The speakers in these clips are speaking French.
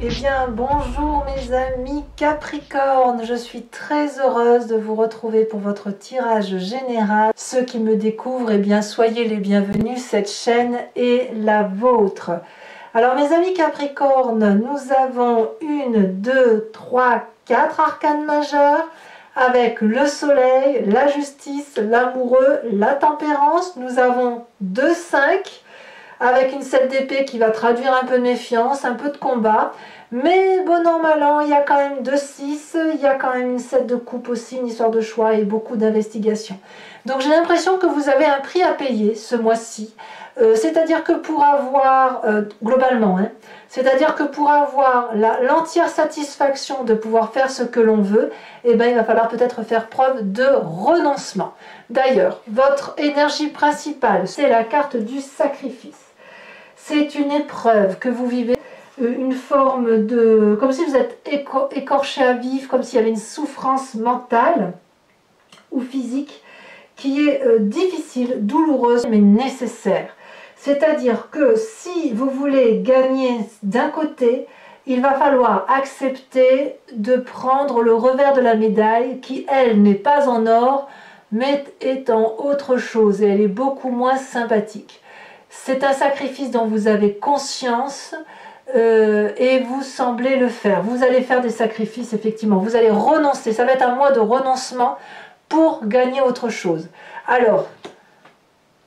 Eh bien, bonjour mes amis Capricorne, je suis très heureuse de vous retrouver pour votre tirage général. Ceux qui me découvrent, eh bien, soyez les bienvenus, cette chaîne est la vôtre. Alors mes amis Capricorne, nous avons 1, 2, 3, 4 arcanes majeurs avec le soleil, la justice, l'amoureux, la tempérance. Nous avons 2, 5 avec une 7 d'épée qui va traduire un peu de méfiance, un peu de combat. Mais bon an, mal an, il y a quand même 2, 6, il y a quand même une 7 de coupe aussi, une histoire de choix et beaucoup d'investigation. Donc j'ai l'impression que vous avez un prix à payer ce mois-ci. C'est-à-dire que pour avoir, globalement, c'est-à-dire que pour avoir l'entière satisfaction de pouvoir faire ce que l'on veut, eh ben, il va falloir peut-être faire preuve de renoncement. D'ailleurs, votre énergie principale, c'est la carte du sacrifice. C'est une épreuve que vous vivez, une forme de... comme si vous êtes écorché à vif, comme s'il y avait une souffrance mentale ou physique qui est difficile, douloureuse, mais nécessaire. C'est-à-dire que si vous voulez gagner d'un côté, il va falloir accepter de prendre le revers de la médaille qui, elle, n'est pas en or, mais est en autre chose et elle est beaucoup moins sympathique. C'est un sacrifice dont vous avez conscience et vous semblez le faire. Vous allez faire des sacrifices, effectivement. Vous allez renoncer. Ça va être un mois de renoncement pour gagner autre chose. Alors,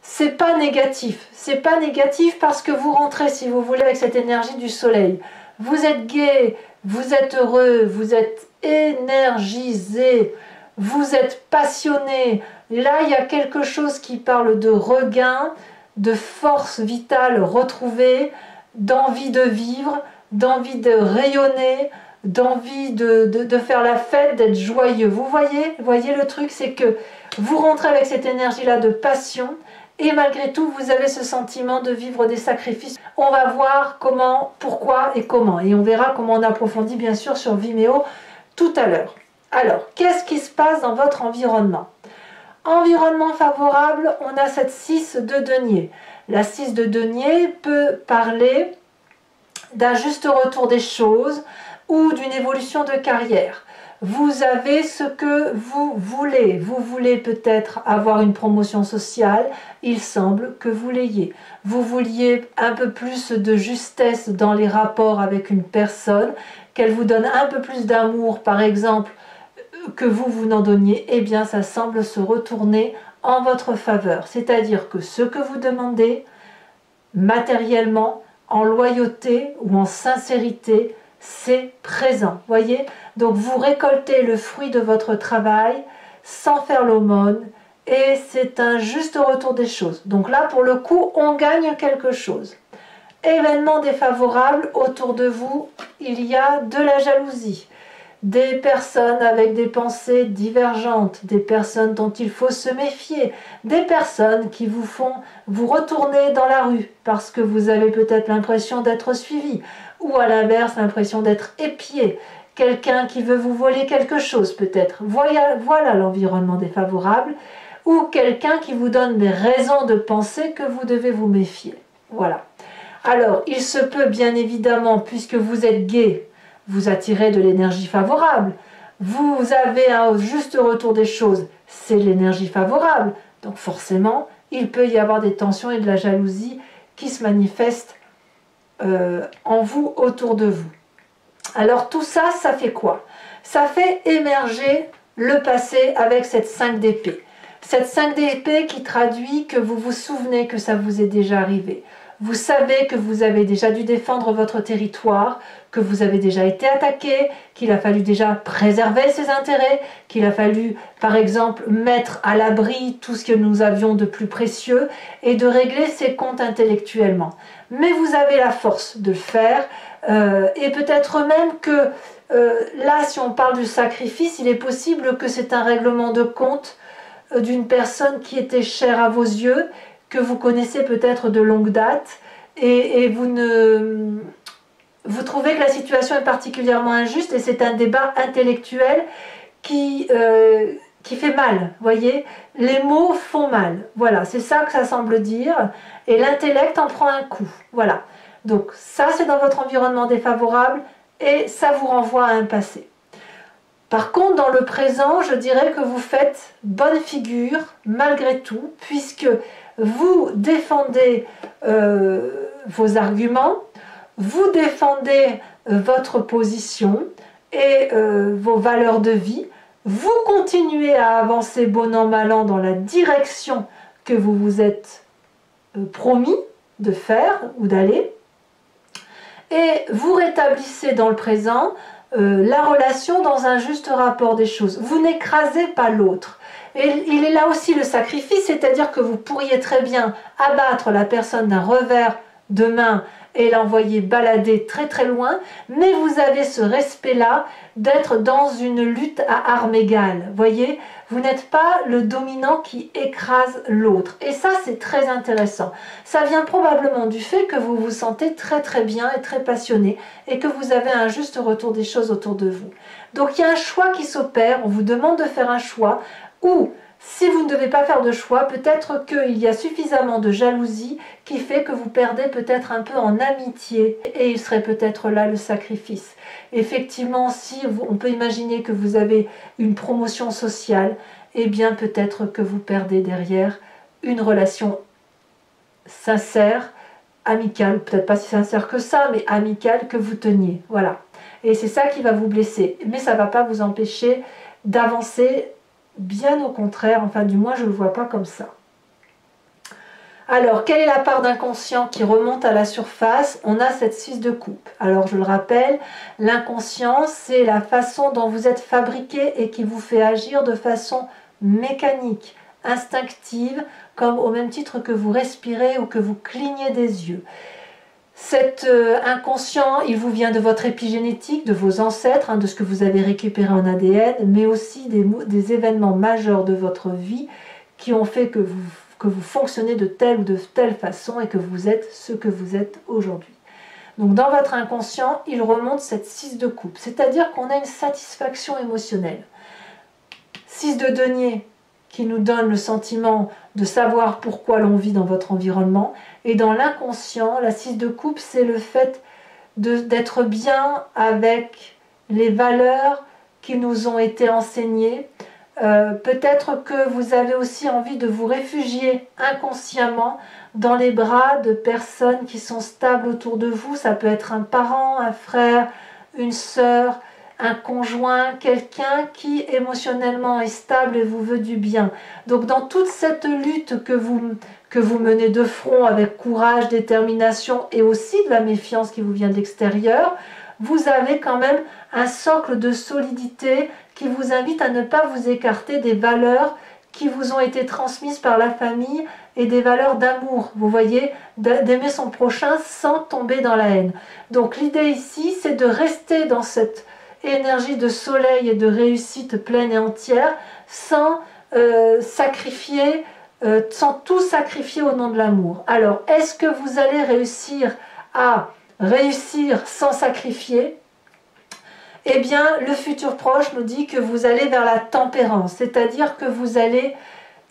c'est pas négatif. C'est pas négatif parce que vous rentrez, si vous voulez, avec cette énergie du soleil. Vous êtes gai, vous êtes heureux, vous êtes énergisé, vous êtes passionné. Là, il y a quelque chose qui parle de regain, de force vitale retrouvée, d'envie de vivre, d'envie de rayonner, d'envie de faire la fête, d'être joyeux. Vous voyez le truc, c'est que vous rentrez avec cette énergie-là de passion et malgré tout, vous avez ce sentiment de vivre des sacrifices. On va voir comment, pourquoi et comment. Et on verra comment on approfondit bien sûr sur Vimeo tout à l'heure. Alors, qu'est-ce qui se passe dans votre environnement ? Environnement favorable, on a cette 6 de denier. La 6 de denier peut parler d'un juste retour des choses ou d'une évolution de carrière. Vous avez ce que vous voulez. Vous voulez peut-être avoir une promotion sociale, il semble que vous l'ayez. Vous vouliez un peu plus de justesse dans les rapports avec une personne, qu'elle vous donne un peu plus d'amour, par exemple, que vous n'en donniez, eh bien ça semble se retourner en votre faveur. C'est-à-dire que ce que vous demandez, matériellement, en loyauté ou en sincérité, c'est présent. Voyez ? Donc vous récoltez le fruit de votre travail sans faire l'aumône et c'est un juste retour des choses. Donc là, pour le coup, on gagne quelque chose. Événement défavorable, autour de vous, il y a de la jalousie. Des personnes avec des pensées divergentes, des personnes dont il faut se méfier, des personnes qui vous font vous retourner dans la rue parce que vous avez peut-être l'impression d'être suivi ou à l'inverse l'impression d'être épié, quelqu'un qui veut vous voler quelque chose peut-être. Voilà l'environnement défavorable ou quelqu'un qui vous donne des raisons de penser que vous devez vous méfier. Voilà. Alors, il se peut bien évidemment, puisque vous êtes gai, vous attirez de l'énergie favorable. Vous avez un juste retour des choses, c'est l'énergie favorable. Donc forcément, il peut y avoir des tensions et de la jalousie qui se manifestent en vous, autour de vous. Alors tout ça, ça fait quoi? Ça fait émerger le passé avec cette 5 d'épée. Cette 5 d'épée qui traduit que vous vous souvenez que ça vous est déjà arrivé. Vous savez que vous avez déjà dû défendre votre territoire, que vous avez déjà été attaqué, qu'il a fallu déjà préserver ses intérêts, qu'il a fallu, par exemple, mettre à l'abri tout ce que nous avions de plus précieux et de régler ses comptes intellectuellement. Mais vous avez la force de le faire et peut-être même que là, si on parle du sacrifice, il est possible que c'est un règlement de compte d'une personne qui était chère à vos yeux, que vous connaissez peut-être de longue date et vous trouvez que la situation est particulièrement injuste et c'est un débat intellectuel qui fait mal, voyez, les mots font mal, voilà, c'est ça que ça semble dire et l'intellect en prend un coup, voilà. Donc ça c'est dans votre environnement défavorable et ça vous renvoie à un passé. Par contre, dans le présent, je dirais que vous faites bonne figure malgré tout, puisque vous défendez vos arguments, vous défendez votre position et vos valeurs de vie, vous continuez à avancer bon an mal an dans la direction que vous vous êtes promis de faire ou d'aller, et vous rétablissez dans le présent la relation dans un juste rapport des choses. Vous n'écrasez pas l'autre. Et il est là aussi le sacrifice, c'est-à-dire que vous pourriez très bien abattre la personne d'un revers de main et l'envoyer balader très très loin, mais vous avez ce respect-là d'être dans une lutte à armes égales. Voyez, vous n'êtes pas le dominant qui écrase l'autre. Et ça, c'est très intéressant. Ça vient probablement du fait que vous vous sentez très très bien et très passionné et que vous avez un juste retour des choses autour de vous. Donc il y a un choix qui s'opère, on vous demande de faire un choix, ou si vous ne devez pas faire de choix, peut-être qu'il y a suffisamment de jalousie qui fait que vous perdez peut-être un peu en amitié, et il serait peut-être là le sacrifice. Effectivement, si on peut imaginer que vous avez une promotion sociale, eh bien peut-être que vous perdez derrière une relation sincère, amicale, peut-être pas si sincère que ça, mais amicale que vous teniez. Voilà. Et c'est ça qui va vous blesser. Mais ça ne va pas vous empêcher d'avancer. Bien au contraire, enfin du moins je ne le vois pas comme ça. Alors, quelle est la part d'inconscient qui remonte à la surface? On a cette 6 de coupe. Alors, je le rappelle, l'inconscient, c'est la façon dont vous êtes fabriqué et qui vous fait agir de façon mécanique, instinctive, comme au même titre que vous respirez ou que vous clignez des yeux. Cet inconscient, il vous vient de votre épigénétique, de vos ancêtres, de ce que vous avez récupéré en ADN, mais aussi des événements majeurs de votre vie qui ont fait que vous fonctionnez de telle ou de telle façon et que vous êtes ce que vous êtes aujourd'hui. Donc dans votre inconscient, il remonte cette 6 de coupe, c'est-à-dire qu'on a une satisfaction émotionnelle. 6 de denier, qui nous donne le sentiment de savoir pourquoi l'on vit dans votre environnement. Et dans l'inconscient, la 6 de coupe, c'est le fait d'être bien avec les valeurs qui nous ont été enseignées. Peut-être que vous avez aussi envie de vous réfugier inconsciemment dans les bras de personnes qui sont stables autour de vous. Ça peut être un parent, un frère, une sœur, un conjoint, quelqu'un qui émotionnellement est stable et vous veut du bien. Donc dans toute cette lutte que vous menez de front avec courage, détermination et aussi de la méfiance qui vous vient de l'extérieur, vous avez quand même un socle de solidité qui vous invite à ne pas vous écarter des valeurs qui vous ont été transmises par la famille et des valeurs d'amour, vous voyez, d'aimer son prochain sans tomber dans la haine. Donc l'idée ici, c'est de rester dans cette énergie de soleil et de réussite pleine et entière sans sacrifier, sans tout sacrifier au nom de l'amour. Alors, est-ce que vous allez réussir à réussir sans sacrifier? Eh bien, le futur proche nous dit que vous allez vers la tempérance, c'est-à-dire que vous allez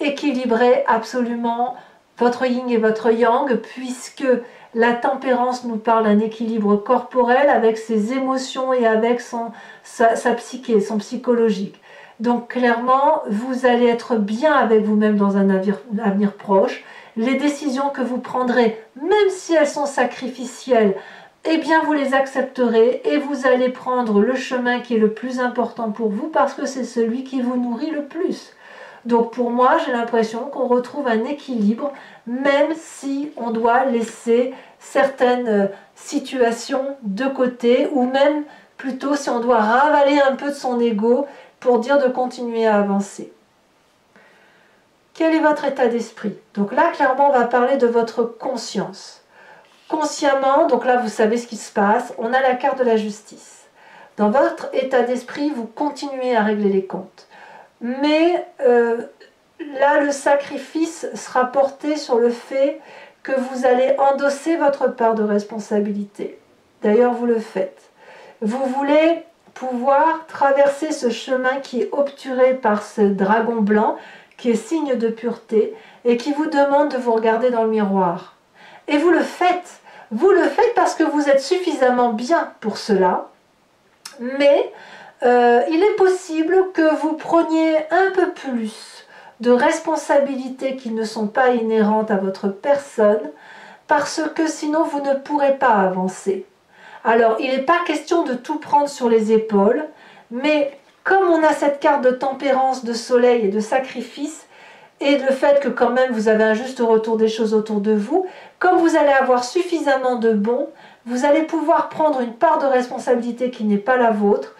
équilibrer absolument votre yin et votre yang, puisque la tempérance nous parle d'un équilibre corporel avec ses émotions et avec sa psyché, son psychologique. Donc clairement, vous allez être bien avec vous-même dans un avenir proche. Les décisions que vous prendrez, même si elles sont sacrificielles, eh bien vous les accepterez et vous allez prendre le chemin qui est le plus important pour vous parce que c'est celui qui vous nourrit le plus. Donc pour moi, j'ai l'impression qu'on retrouve un équilibre, même si on doit laisser certaines situations de côté, ou même plutôt si on doit ravaler un peu de son ego pour dire de continuer à avancer. Quel est votre état d'esprit? Donc là, clairement, on va parler de votre conscience. Consciemment, donc là, vous savez ce qui se passe, on a la carte de la justice. Dans votre état d'esprit, vous continuez à régler les comptes. Mais là, le sacrifice sera porté sur le fait que vous allez endosser votre part de responsabilité. D'ailleurs, vous le faites. Vous voulez pouvoir traverser ce chemin qui est obturé par ce dragon blanc, qui est signe de pureté, et qui vous demande de vous regarder dans le miroir. Et vous le faites. Vous le faites parce que vous êtes suffisamment bien pour cela. Mais il est possible que vous preniez un peu plus de responsabilités qui ne sont pas inhérentes à votre personne, parce que sinon vous ne pourrez pas avancer. Alors, il n'est pas question de tout prendre sur les épaules, mais comme on a cette carte de tempérance, de soleil et de sacrifice, et le fait que quand même vous avez un juste retour des choses autour de vous, comme vous allez avoir suffisamment de bons, vous allez pouvoir prendre une part de responsabilité qui n'est pas la vôtre,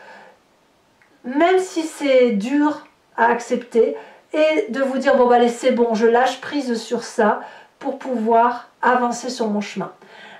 même si c'est dur à accepter, et de vous dire, bon, bah, allez, c'est bon, je lâche prise sur ça pour pouvoir avancer sur mon chemin.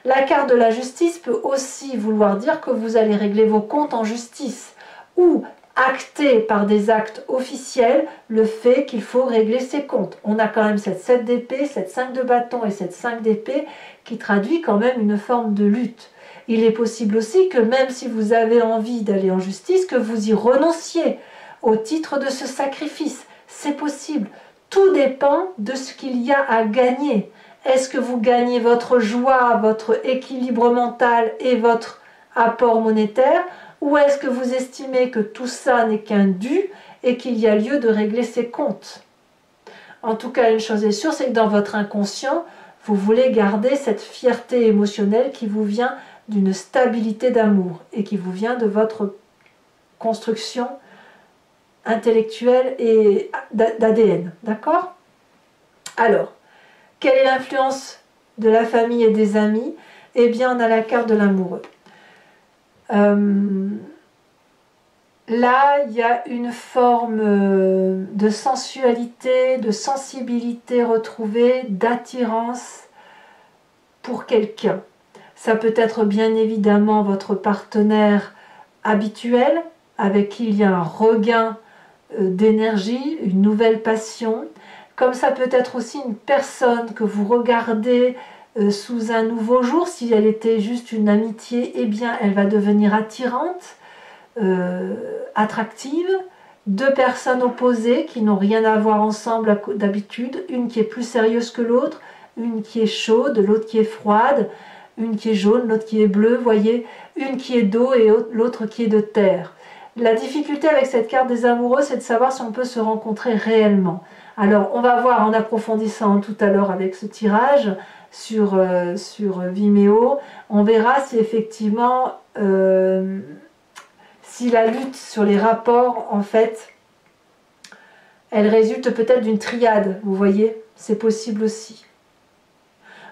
La carte de la justice peut aussi vouloir dire que vous allez régler vos comptes en justice ou acter par des actes officiels le fait qu'il faut régler ses comptes. On a quand même cette 7 d'épée, cette 5 de bâton et cette 5 d'épée qui traduit quand même une forme de lutte. Il est possible aussi que même si vous avez envie d'aller en justice, que vous y renonciez au titre de ce sacrifice. C'est possible. Tout dépend de ce qu'il y a à gagner. Est-ce que vous gagnez votre joie, votre équilibre mental et votre apport monétaire, ou est-ce que vous estimez que tout ça n'est qu'un dû et qu'il y a lieu de régler ses comptes? En tout cas, une chose est sûre, c'est que dans votre inconscient, vous voulez garder cette fierté émotionnelle qui vous vient d'une stabilité d'amour et qui vous vient de votre construction intellectuelle et d'ADN. D'accord? Alors, quelle est l'influence de la famille et des amis? Eh bien, on a la carte de l'amoureux. Là, il y a une forme de sensualité, de sensibilité retrouvée, d'attirance pour quelqu'un. Ça peut être bien évidemment votre partenaire habituel, avec qui il y a un regain d'énergie, une nouvelle passion. Comme ça peut être aussi une personne que vous regardez sous un nouveau jour. Si elle était juste une amitié, eh bien elle va devenir attirante, attractive. Deux personnes opposées qui n'ont rien à voir ensemble d'habitude, une qui est plus sérieuse que l'autre, une qui est chaude, l'autre qui est froide, une qui est jaune, l'autre qui est bleue, voyez, une qui est d'eau et l'autre qui est de terre. La difficulté avec cette carte des amoureux, c'est de savoir si on peut se rencontrer réellement. Alors, on va voir en approfondissant tout à l'heure avec ce tirage sur Vimeo, on verra si effectivement, si la lutte sur les rapports, en fait, elle résulte peut-être d'une triade, vous voyez, c'est possible aussi.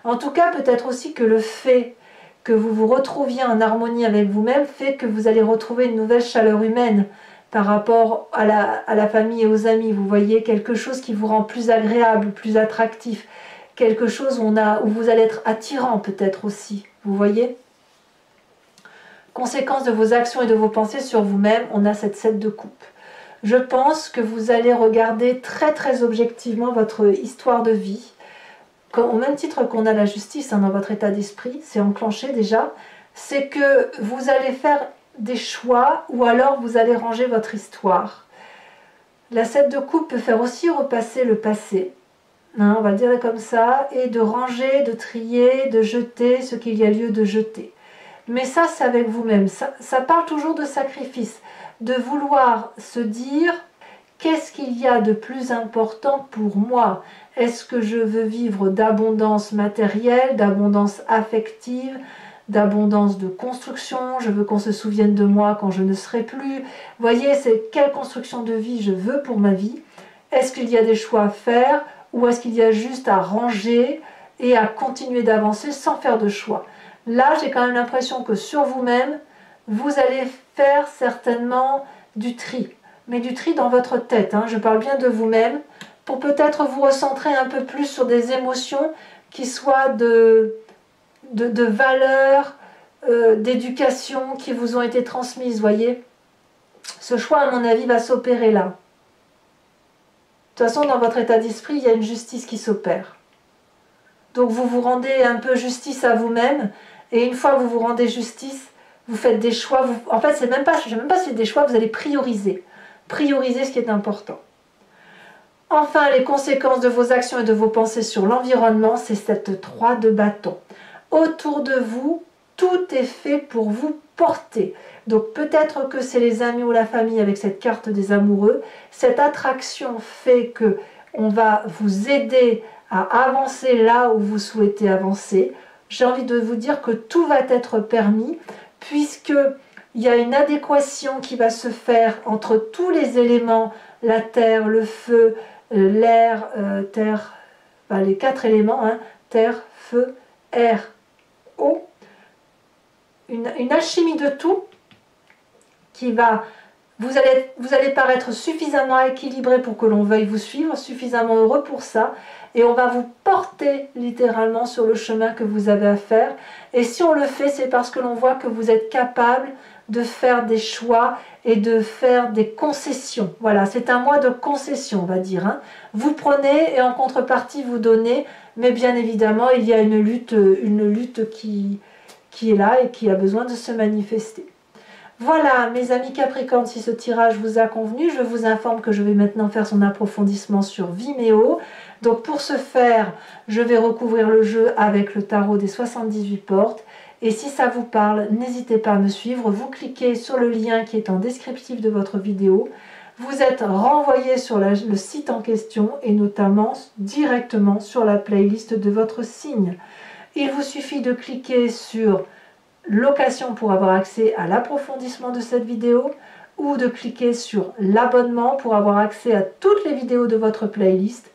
En tout cas, peut-être aussi que le fait que vous vous retrouviez en harmonie avec vous-même fait que vous allez retrouver une nouvelle chaleur humaine par rapport à la famille et aux amis. Vous voyez, quelque chose qui vous rend plus agréable, plus attractif, quelque chose où vous allez être attirant peut-être aussi, vous voyez. Conséquence de vos actions et de vos pensées sur vous-même, on a cette 7 de coupe. Je pense que vous allez regarder très très objectivement votre histoire de vie, au même titre qu'on a la justice dans votre état d'esprit, c'est enclenché déjà, c'est que vous allez faire des choix ou alors vous allez ranger votre histoire. La 7 de coupe peut faire aussi repasser le passé, on va le dire comme ça, et de ranger, de trier, de jeter ce qu'il y a lieu de jeter. Mais ça, c'est avec vous-même. Ça parle toujours de sacrifice, de vouloir se dire qu'est-ce qu'il y a de plus important pour moi? Est-ce que je veux vivre d'abondance matérielle, d'abondance affective, d'abondance de construction? Je veux qu'on se souvienne de moi quand je ne serai plus. Vous voyez, c'est quelle construction de vie je veux pour ma vie? Est-ce qu'il y a des choix à faire ou est-ce qu'il y a juste à ranger et à continuer d'avancer sans faire de choix? Là, j'ai quand même l'impression que sur vous-même, vous allez faire certainement du tri. Mais du tri dans votre tête, je parle bien de vous-même, pour peut-être vous recentrer un peu plus sur des émotions qui soient de valeurs, d'éducation qui vous ont été transmises, voyez. Ce choix, à mon avis, va s'opérer là. De toute façon, dans votre état d'esprit, il y a une justice qui s'opère. Donc vous vous rendez un peu justice à vous-même, et une fois que vous vous rendez justice, vous faites des choix. En fait, je ne sais même pas si c'est des choix, vous allez prioriser. Prioriser ce qui est important. Enfin, les conséquences de vos actions et de vos pensées sur l'environnement, c'est cette 3 de bâton. Autour de vous, tout est fait pour vous porter. Donc peut-être que c'est les amis ou la famille avec cette carte des amoureux. Cette attraction fait que on va vous aider à avancer là où vous souhaitez avancer. J'ai envie de vous dire que tout va être permis puisque il y a une adéquation qui va se faire entre tous les éléments, la terre, le feu, l'air, terre, enfin, les 4 éléments, hein, terre, feu, air, eau. Une alchimie de tout qui va... Vous allez paraître suffisamment équilibré pour que l'on veuille vous suivre, suffisamment heureux pour ça, et on va vous porter littéralement sur le chemin que vous avez à faire. Et si on le fait, c'est parce que l'on voit que vous êtes capable de faire des choix et de faire des concessions. Voilà, c'est un mois de concession, on va dire. Hein. Vous prenez et en contrepartie vous donnez, mais bien évidemment, il y a une lutte qui est là et qui a besoin de se manifester. Voilà mes amis Capricorne, si ce tirage vous a convenu, je vous informe que je vais maintenant faire son approfondissement sur Vimeo. Donc pour ce faire, je vais recouvrir le jeu avec le tarot des 78 portes. Et si ça vous parle, n'hésitez pas à me suivre. Vous cliquez sur le lien qui est en descriptif de votre vidéo. Vous êtes renvoyé sur le site en question et notamment directement sur la playlist de votre signe. Il vous suffit de cliquer sur location pour avoir accès à l'approfondissement de cette vidéo ou de cliquer sur l'abonnement pour avoir accès à toutes les vidéos de votre playlist,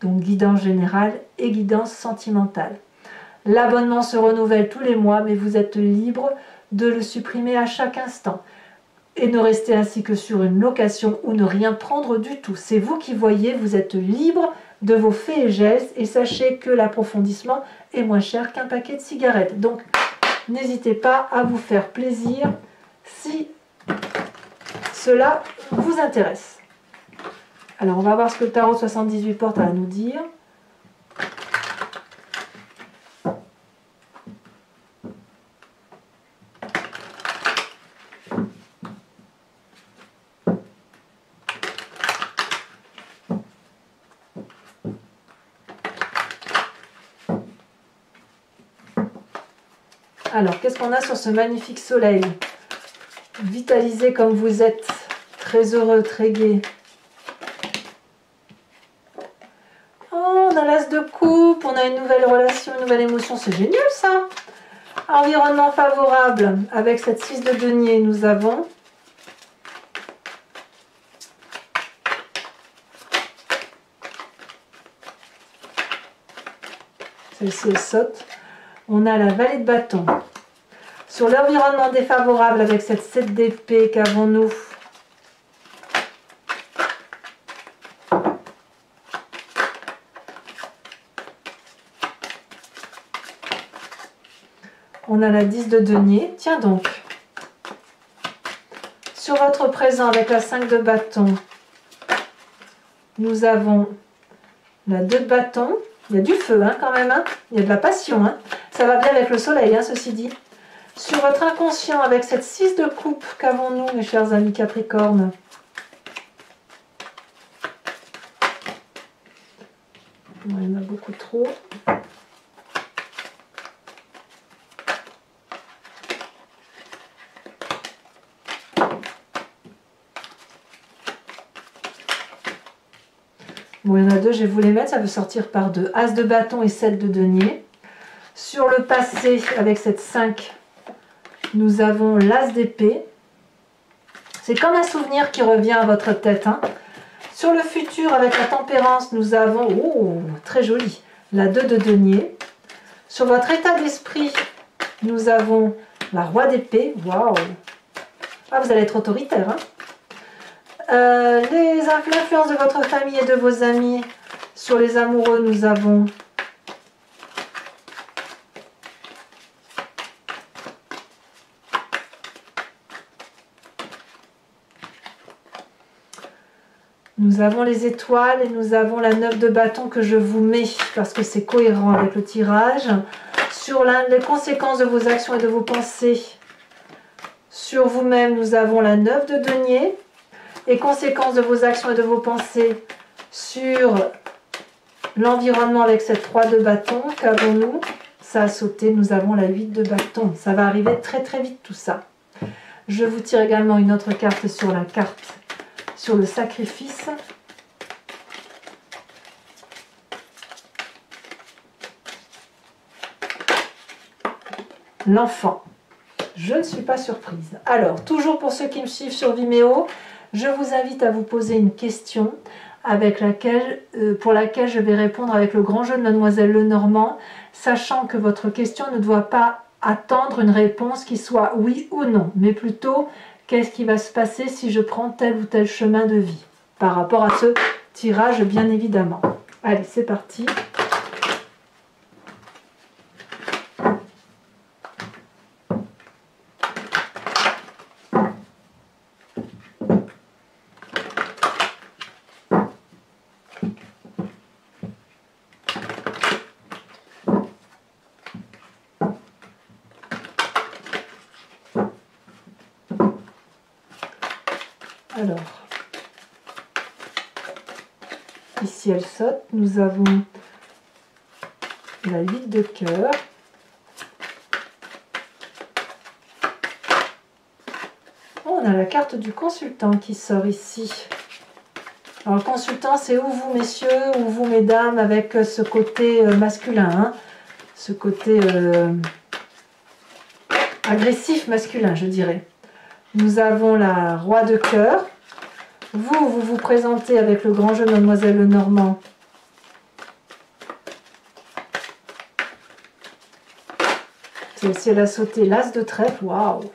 donc guidance générale et guidance sentimentale. L'abonnement se renouvelle tous les mois, mais vous êtes libre de le supprimer à chaque instant et ne rester ainsi que sur une location ou ne rien prendre du tout. C'est vous qui voyez, vous êtes libre de vos faits et gestes et sachez que l'approfondissement est moins cher qu'un paquet de cigarettes. Donc, n'hésitez pas à vous faire plaisir si cela vous intéresse. Alors, on va voir ce que le tarot 78 portes a à nous dire. Alors, qu'est-ce qu'on a sur ce magnifique soleil? Vitalisé comme vous êtes, très heureux, très gai. Oh, on a l'as de coupe, on a une nouvelle relation, une nouvelle émotion, c'est génial ça! Environnement favorable, avec cette 6 de denier, nous avons... Celle-ci, elle saute. On a la vallée de bâton. Sur l'environnement défavorable avec cette 7 d'épée, qu'avons-nous? On a la 10 de denier. Tiens donc. Sur votre présent avec la 5 de bâton, nous avons la 2 de bâton. Il y a du feu hein, quand même. Hein. Il y a de la passion. Hein. Ça va bien avec le soleil, hein, ceci dit. Sur votre inconscient, avec cette 6 de coupe, qu'avons-nous, mes chers amis Capricorne? Il y en a beaucoup trop. Bon, il y en a deux, je vais vous les mettre, ça veut sortir par deux. As de bâton et 7 de denier. Sur le passé, avec cette 5, nous avons l'as d'épée. C'est comme un souvenir qui revient à votre tête. Hein. Sur le futur, avec la tempérance, nous avons, oh, très joli, la 2 de denier. Sur votre état d'esprit, nous avons la roi d'épée. Waouh! Ah, vous allez être autoritaire. Hein. L'influence de votre famille et de vos amis. Sur les amoureux, nous avons les étoiles et nous avons la 9 de bâton que je vous mets parce que c'est cohérent avec le tirage. Sur les conséquences de vos actions et de vos pensées, sur vous-même, nous avons la 9 de denier. Et conséquences de vos actions et de vos pensées sur l'environnement avec cette 3 de bâton. Qu'avons-nous? Ça a sauté, nous avons la 8 de bâton. Ça va arriver très très vite tout ça. Je vous tire également une autre carte sur le sacrifice. L'enfant. Je ne suis pas surprise. Alors, toujours pour ceux qui me suivent sur Vimeo, je vous invite à vous poser une question pour laquelle je vais répondre avec le grand jeu de Mademoiselle Lenormand, sachant que votre question ne doit pas attendre une réponse qui soit oui ou non, mais plutôt qu'est-ce qui va se passer si je prends tel ou tel chemin de vie, par rapport à ce tirage bien évidemment. Allez, c'est parti. Alors, ici elle saute, nous avons la 8 de cœur, on a la carte du consultant qui sort ici. Alors le consultant, c'est ou vous messieurs ou vous mesdames, avec ce côté masculin, hein, ce côté agressif masculin, je dirais. Nous avons la roi de cœur. Vous vous présentez avec le grand jeu de Mademoiselle Lenormand. Celle-ci, elle a sauté l'as de trèfle. Waouh!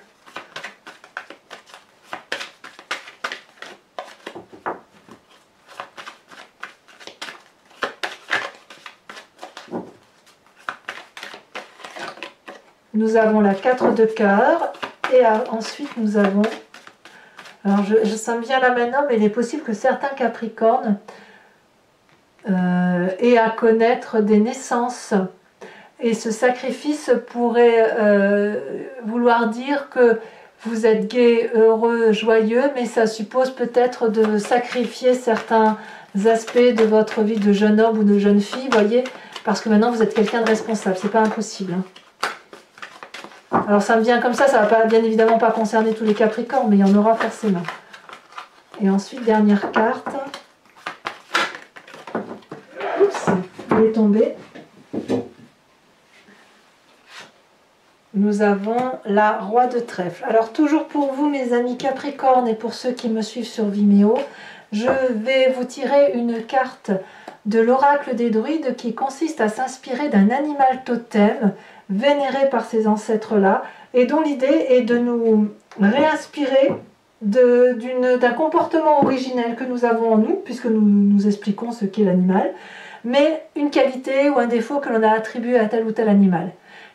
Nous avons la 4 de cœur. Et ensuite, nous avons... Alors, je sens bien là maintenant, mais il est possible que certains Capricornes aient à connaître des naissances. Et ce sacrifice pourrait vouloir dire que vous êtes gai, heureux, joyeux, mais ça suppose peut-être de sacrifier certains aspects de votre vie de jeune homme ou de jeune fille, voyez, parce que maintenant vous êtes quelqu'un de responsable, c'est pas impossible. Hein. Alors ça me vient comme ça va pas, bien évidemment pas concerner tous les Capricornes, mais il y en aura forcément. Et ensuite, dernière carte. Oups, elle est tombée. Nous avons la roi de trèfle. Alors toujours pour vous mes amis Capricorne et pour ceux qui me suivent sur Vimeo, je vais vous tirer une carte de l'oracle des druides qui consiste à s'inspirer d'un animal totem vénéré par ces ancêtres-là et dont l'idée est de nous réinspirer d'un comportement originel que nous avons en nous, puisque nous expliquons ce qu'est l'animal, mais une qualité ou un défaut que l'on a attribué à tel ou tel animal,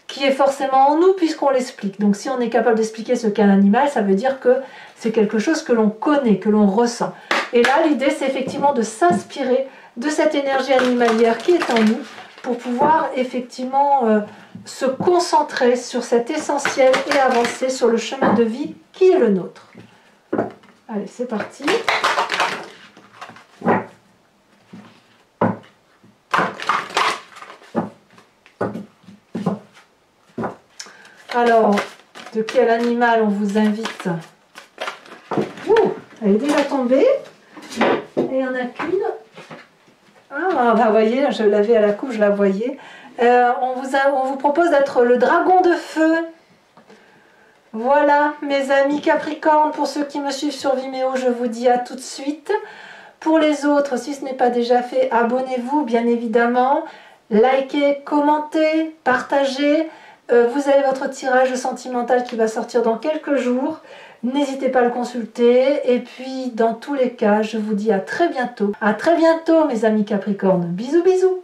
qui est forcément en nous puisqu'on l'explique. Donc si on est capable d'expliquer ce qu'est un animal, ça veut dire que c'est quelque chose que l'on connaît, que l'on ressent. Et là, l'idée, c'est effectivement de s'inspirer de cette énergie animalière qui est en nous pour pouvoir effectivement se concentrer sur cet essentiel et avancer sur le chemin de vie qui est le nôtre. Allez, c'est parti. Alors, de quel animal on vous invite? Ouh, elle est déjà tombée. Et il n'y en a qu'une. Ah, bah, vous voyez, je l'avais à la coupe, je la voyais. On vous propose d'être le dragon de feu. Voilà, mes amis Capricorne, pour ceux qui me suivent sur Vimeo, je vous dis à tout de suite. Pour les autres, si ce n'est pas déjà fait, abonnez-vous, bien évidemment. Likez, commentez, partagez. Vous avez votre tirage sentimental qui va sortir dans quelques jours. N'hésitez pas à le consulter. Et puis, dans tous les cas, je vous dis à très bientôt. À très bientôt, mes amis Capricorne. Bisous, bisous.